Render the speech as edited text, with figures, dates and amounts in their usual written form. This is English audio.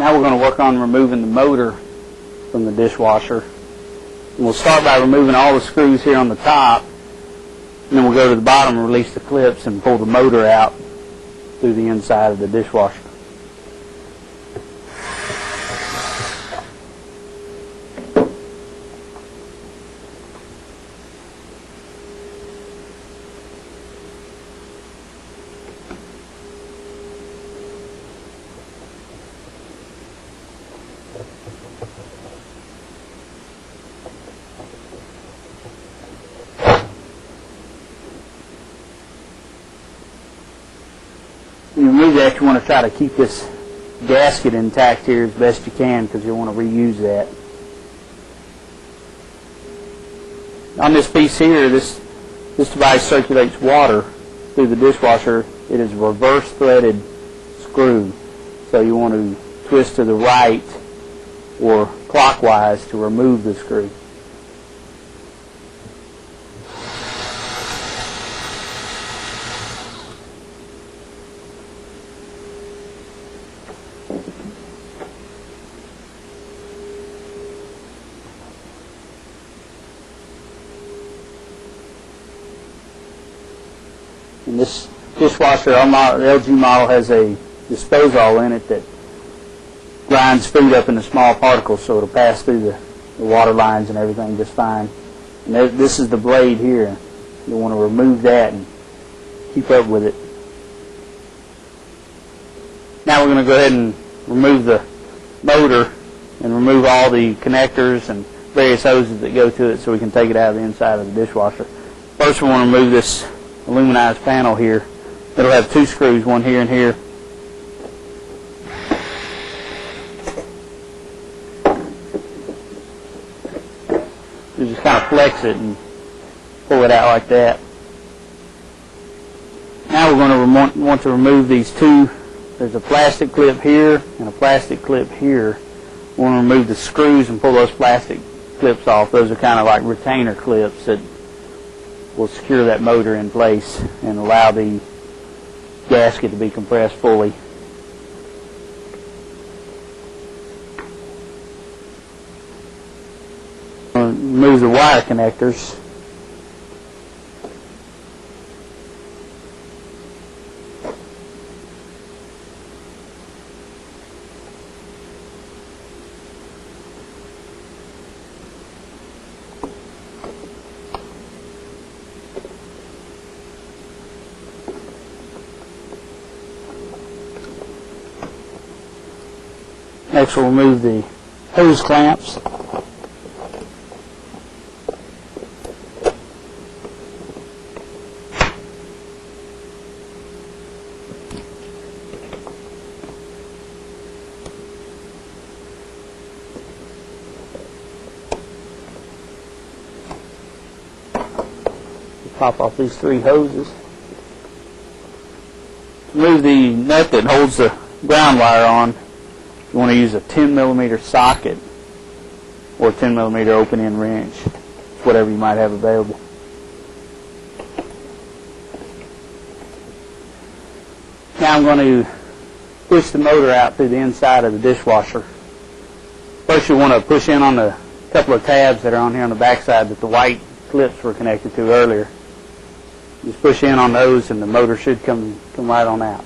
Now we're going to work on removing the motor from the dishwasher. And we'll start by removing all the screws here on the top, and then we'll go to the bottom and release the clips and pull the motor out through the inside of the dishwasher. When you remove that, you want to try to keep this gasket intact here as best you can, because you'll want to reuse that. On this piece here, this device circulates water through the dishwasher. It is a reverse threaded screw, so you want to twist to the right or clockwise to remove the screw. And this dishwasher, the LG model, has a disposal in it that grinds food up into small particles, so it'll pass through the water lines and everything just fine. And this is the blade here. You'll want to remove that and keep up with it. Now we're going to go ahead and remove the motor and remove all the connectors and various hoses that go to it, so we can take it out of the inside of the dishwasher. First, we want to remove this aluminized panel here. It'll have two screws, one here and here. You just kind of flex it and pull it out like that. Now we're going to want to remove these two. There's a plastic clip here and a plastic clip here. We want to remove the screws and pull those plastic clips off. Those are kind of like retainer clips that will secure that motor in place and allow the gasket to be compressed fully. Remove the wire connectors. Next, we'll remove the hose clamps. Pop off these three hoses. Remove the nut that holds the ground wire on. You want to use a 10mm socket or a 10mm open-end wrench, whatever you might have available. Now I'm going to push the motor out through the inside of the dishwasher. First, you want to push in on the couple of tabs that are on here on the back side that the white clips were connected to earlier. Just push in on those and the motor should come right on out.